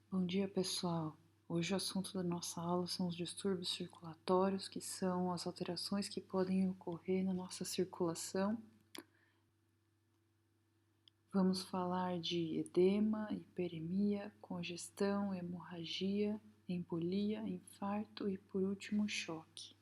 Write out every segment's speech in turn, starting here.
Bom dia, pessoal. Hoje o assunto da nossa aula são os distúrbios circulatórios, que são as alterações que podem ocorrer na nossa circulação. Vamos falar de edema, hiperemia, congestão, hemorragia, embolia, infarto e, por último, choque.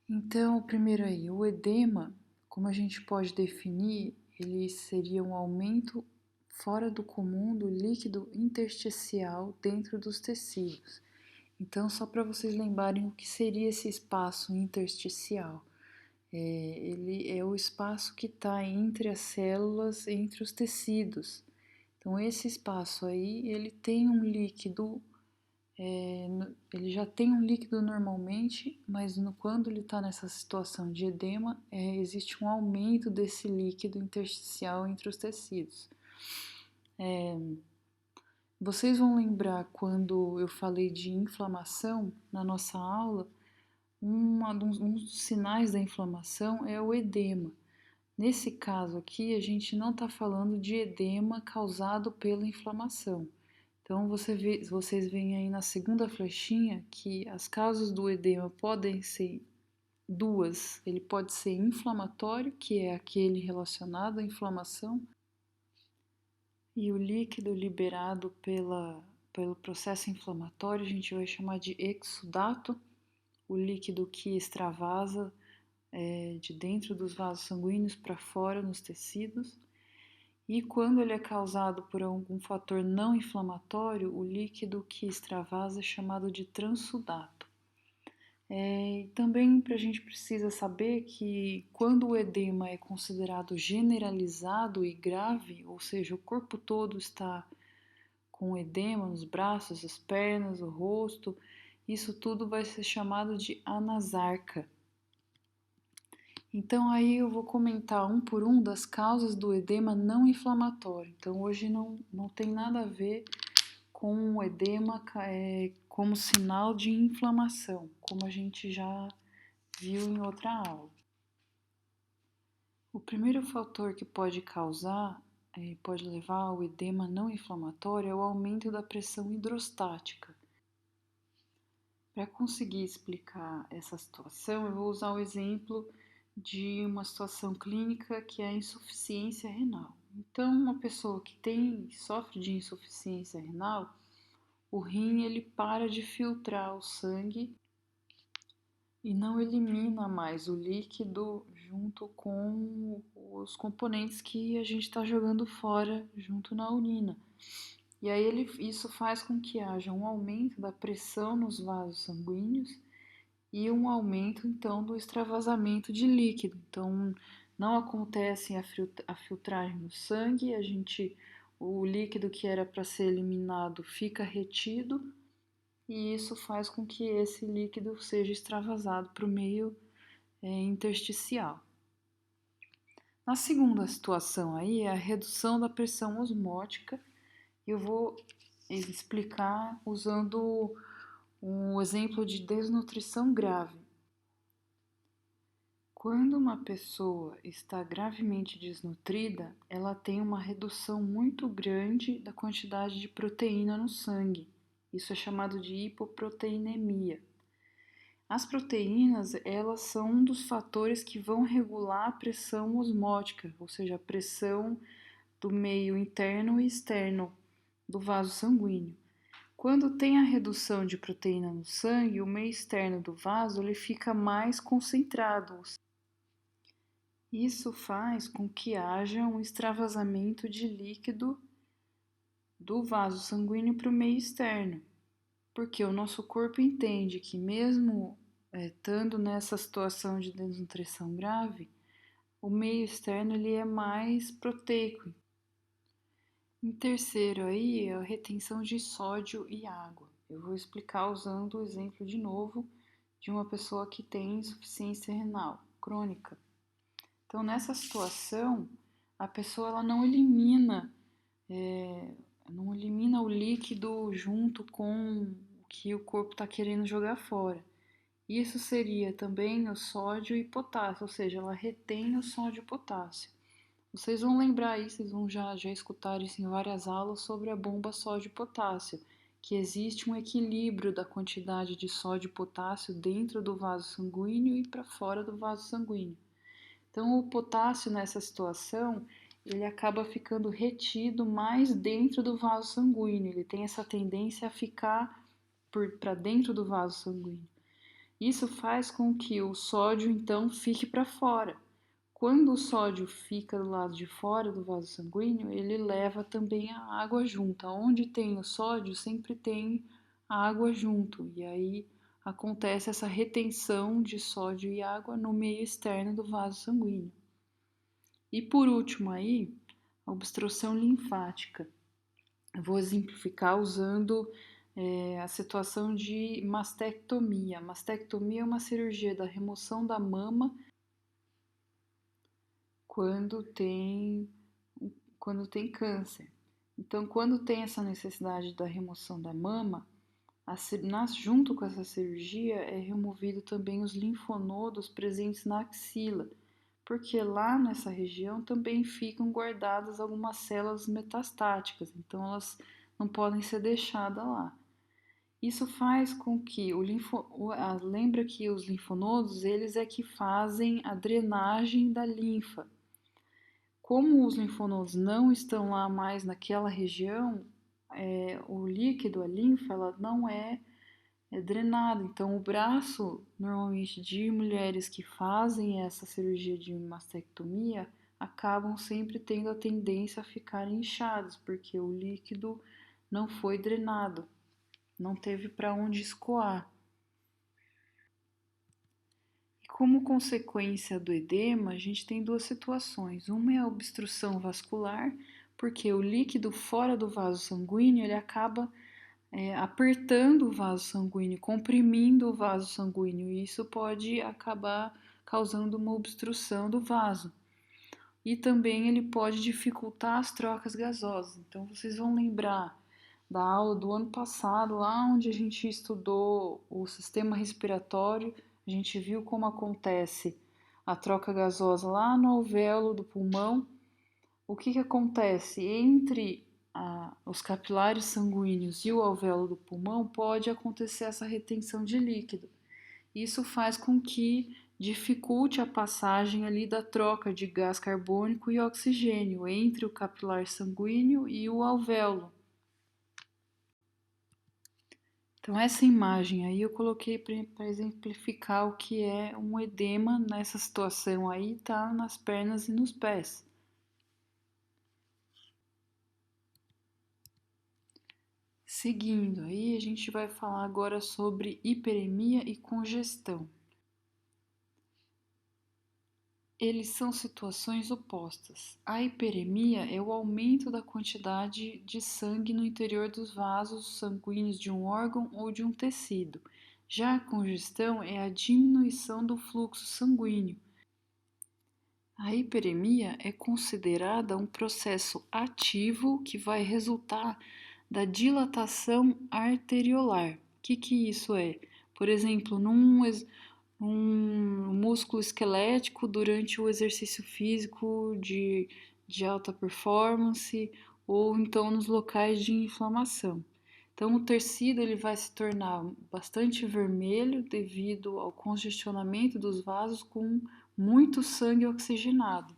Então, primeiro aí, o edema, como a gente pode definir, ele seria um aumento fora do comum do líquido intersticial dentro dos tecidos. Então, só para vocês lembrarem o que seria esse espaço intersticial. Ele é o espaço que está entre as células, entre os tecidos. Então, esse espaço aí, ele tem um líquido, ele já tem um líquido normalmente, mas quando ele está nessa situação de edema, existe um aumento desse líquido intersticial entre os tecidos. Vocês vão lembrar quando eu falei de inflamação na nossa aula, um dos sinais da inflamação é o edema. Nesse caso aqui, a gente não está falando de edema causado pela inflamação. Então, vocês veem aí na segunda flechinha que as causas do edema podem ser duas. Ele pode ser inflamatório, que é aquele relacionado à inflamação, e o líquido liberado pelo processo inflamatório a gente vai chamar de exudato, o líquido que extravasa de dentro dos vasos sanguíneos para fora nos tecidos. E quando ele é causado por algum fator não inflamatório, o líquido que extravasa é chamado de transsudato. Também a gente precisa saber que quando o edema é considerado generalizado e grave, ou seja, o corpo todo está com edema nos braços, as pernas, o rosto, isso tudo vai ser chamado de anasarca. Então aí eu vou comentar um por um das causas do edema não inflamatório. Então hoje não tem nada a ver com o edema como sinal de inflamação, como a gente já viu em outra aula. O primeiro fator que pode causar, pode levar ao edema não inflamatório é o aumento da pressão hidrostática. Para conseguir explicar essa situação, eu vou usar o exemplo de uma situação clínica que é a insuficiência renal. Então, uma pessoa que sofre de insuficiência renal, o rim ele para de filtrar o sangue e não elimina mais o líquido junto com os componentes que a gente está jogando fora junto na urina. E aí isso faz com que haja um aumento da pressão nos vasos sanguíneos e um aumento então do extravasamento de líquido. Então não acontece a filtragem no sangue, o líquido que era para ser eliminado fica retido e isso faz com que esse líquido seja extravasado para o meio intersticial. Na segunda situação aí é a redução da pressão osmótica. Eu vou explicar usando um exemplo de desnutrição grave. Quando uma pessoa está gravemente desnutrida, ela tem uma redução muito grande da quantidade de proteína no sangue. Isso é chamado de hipoproteinemia. As proteínas, elas são um dos fatores que vão regular a pressão osmótica, ou seja, a pressão do meio interno e externo do vaso sanguíneo. Quando tem a redução de proteína no sangue, o meio externo do vaso ele fica mais concentrado. Isso faz com que haja um extravasamento de líquido do vaso sanguíneo para o meio externo, porque o nosso corpo entende que mesmo estando nessa situação de desnutrição grave, o meio externo ele é mais proteico. Em terceiro aí é a retenção de sódio e água. Eu vou explicar usando o exemplo de novo de uma pessoa que tem insuficiência renal crônica. Então, nessa situação, a pessoa ela não elimina o líquido junto com o que o corpo está querendo jogar fora. Isso seria também o sódio e potássio, ou seja, ela retém o sódio e potássio. Vocês vão lembrar aí, vocês vão já escutar isso em várias aulas sobre a bomba sódio-potássio, que existe um equilíbrio da quantidade de sódio e potássio dentro do vaso sanguíneo e para fora do vaso sanguíneo. Então, o potássio nessa situação, ele acaba ficando retido mais dentro do vaso sanguíneo, ele tem essa tendência a ficar para dentro do vaso sanguíneo. Isso faz com que o sódio então fique para fora. Quando o sódio fica do lado de fora do vaso sanguíneo, ele leva também a água junto. Onde tem o sódio, sempre tem a água junto. E aí acontece essa retenção de sódio e água no meio externo do vaso sanguíneo. E por último aí, a obstrução linfática. Eu vou exemplificar usando a situação de mastectomia. Mastectomia é uma cirurgia da remoção da mama quando tem, quando tem câncer. Então, quando tem essa necessidade da remoção da mama, junto com essa cirurgia é removido também os linfonodos presentes na axila, porque lá nessa região também ficam guardadas algumas células metastáticas, então elas não podem ser deixadas lá. Isso faz com que lembra que os linfonodos, eles é que fazem a drenagem da linfa. Como os linfonodos não estão lá mais naquela região, o líquido, a linfa, ela não é drenada. Então, o braço, normalmente, de mulheres que fazem essa cirurgia de mastectomia, acabam sempre tendo a tendência a ficar inchados, porque o líquido não foi drenado, não teve para onde escoar. E como consequência do edema, a gente tem duas situações. Uma é a obstrução vascular, porque o líquido fora do vaso sanguíneo ele acaba apertando o vaso sanguíneo, comprimindo o vaso sanguíneo, e isso pode acabar causando uma obstrução do vaso. E também ele pode dificultar as trocas gasosas. Então vocês vão lembrar da aula do ano passado, lá onde a gente estudou o sistema respiratório, a gente viu como acontece a troca gasosa lá no alvéolo do pulmão. O que acontece entre os capilares sanguíneos e o alvéolo do pulmão? Pode acontecer essa retenção de líquido. Isso faz com que dificulte a passagem ali da troca de gás carbônico e oxigênio entre o capilar sanguíneo e o alvéolo. Então, essa imagem aí eu coloquei para exemplificar o que é um edema nessa situação aí, tá nas pernas e nos pés. Seguindo aí, a gente vai falar agora sobre hiperemia e congestão. Eles são situações opostas. A hiperemia é o aumento da quantidade de sangue no interior dos vasos sanguíneos de um órgão ou de um tecido. Já a congestão é a diminuição do fluxo sanguíneo. A hiperemia é considerada um processo ativo que vai resultar da dilatação arteriolar. O que isso é? Por exemplo, num músculo esquelético durante o exercício físico de alta performance ou então nos locais de inflamação. Então, o tecido ele vai se tornar bastante vermelho devido ao congestionamento dos vasos com muito sangue oxigenado.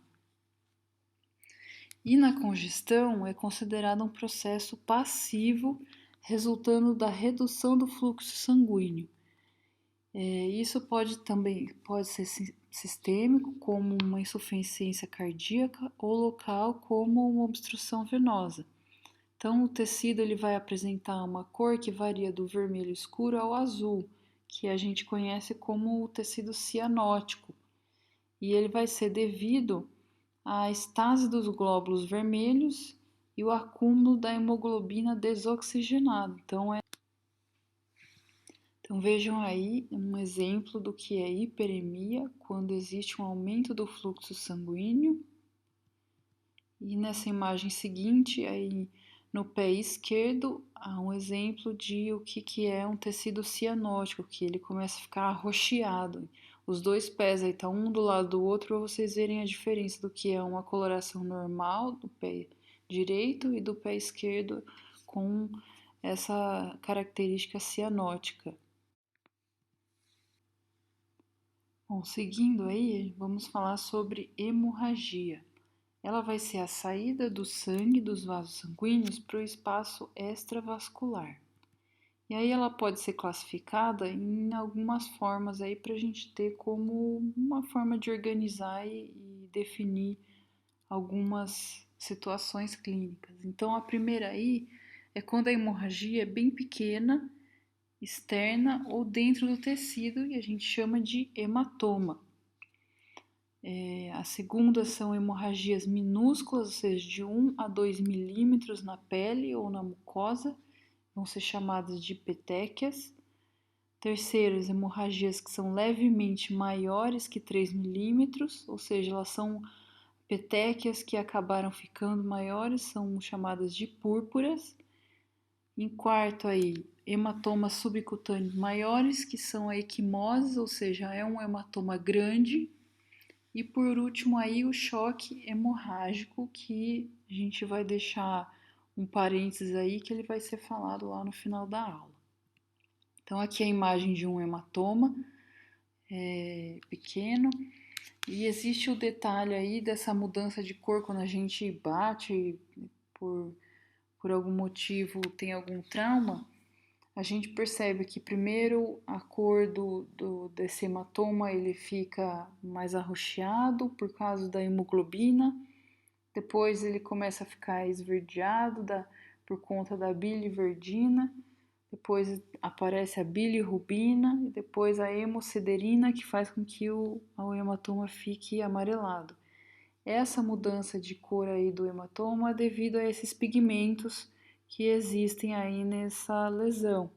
E na congestão é considerado um processo passivo, resultando da redução do fluxo sanguíneo. Isso pode ser sistêmico, como uma insuficiência cardíaca, ou local, como uma obstrução venosa. Então, o tecido ele vai apresentar uma cor que varia do vermelho escuro ao azul, que a gente conhece como o tecido cianótico. E ele vai ser devido à estase dos glóbulos vermelhos e o acúmulo da hemoglobina desoxigenada. Então vejam aí um exemplo do que é hiperemia, quando existe um aumento do fluxo sanguíneo. E nessa imagem seguinte, aí no pé esquerdo, há um exemplo de o que é um tecido cianótico, que ele começa a ficar arroxeado. os dois pés aí tá um do lado do outro para vocês verem a diferença do que é uma coloração normal do pé direito e do pé esquerdo com essa característica cianótica. Bom, seguindo aí, vamos falar sobre hemorragia. Ela vai ser a saída do sangue dos vasos sanguíneos para o espaço extravascular. E aí ela pode ser classificada em algumas formas aí para a gente ter como uma forma de organizar e definir algumas situações clínicas. Então a primeira aí é quando a hemorragia é bem pequena, externa ou dentro do tecido e a gente chama de hematoma. A segunda são hemorragias minúsculas, ou seja, de 1 a 2 milímetros na pele ou na mucosa, vão ser chamadas de petequias. Terceiras, hemorragias que são levemente maiores que 3 milímetros, ou seja, elas são petequias que acabaram ficando maiores, são chamadas de púrpuras. Em quarto aí, hematomas subcutâneos maiores, que são a equimoses, ou seja, é um hematoma grande. E por último aí o choque hemorrágico, que a gente vai deixar um parênteses aí que ele vai ser falado lá no final da aula. Então aqui é a imagem de um hematoma pequeno e existe o detalhe aí dessa mudança de cor quando a gente bate por algum motivo, tem algum trauma. A gente percebe que primeiro a cor desse hematoma ele fica mais arroxeado por causa da hemoglobina, depois ele começa a ficar esverdeado por conta da biliverdina, depois aparece a bilirrubina e depois a hemosiderina que faz com que o hematoma fique amarelado. Essa mudança de cor aí do hematoma é devido a esses pigmentos que existem aí nessa lesão.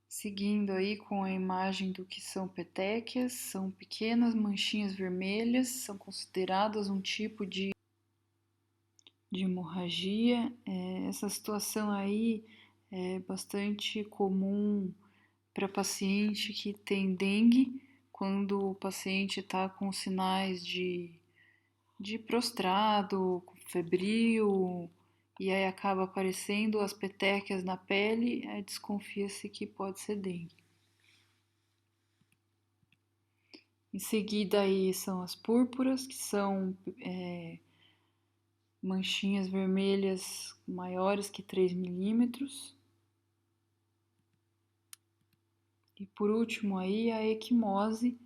Seguindo aí com a imagem do que são petequias, são pequenas manchinhas vermelhas, são consideradas um tipo de hemorragia. Essa situação aí é bastante comum para paciente que tem dengue, quando o paciente está com sinais de prostrado, febril, e aí acaba aparecendo as petequias na pele, desconfia-se que pode ser dengue. Em seguida aí são as púrpuras, que são manchinhas vermelhas maiores que 3 milímetros. E por último aí a equimose,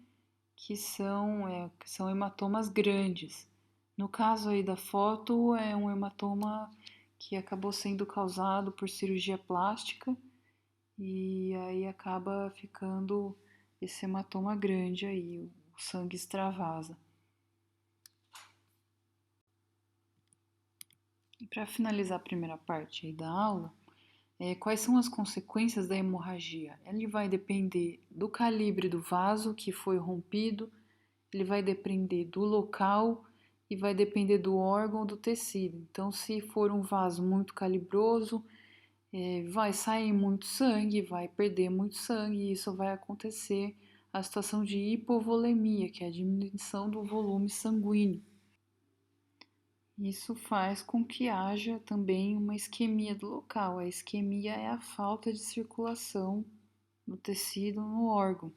que são hematomas grandes. No caso aí da foto, é um hematoma que acabou sendo causado por cirurgia plástica e aí acaba ficando esse hematoma grande aí, o sangue extravasa. E para finalizar a primeira parte aí da aula, quais são as consequências da hemorragia? Ele vai depender do calibre do vaso que foi rompido, ele vai depender do local e vai depender do órgão ou do tecido. Então, se for um vaso muito calibroso, vai sair muito sangue, vai perder muito sangue e isso vai acontecer a situação de hipovolemia, que é a diminuição do volume sanguíneo. Isso faz com que haja também uma isquemia do local. A isquemia é a falta de circulação do tecido no órgão.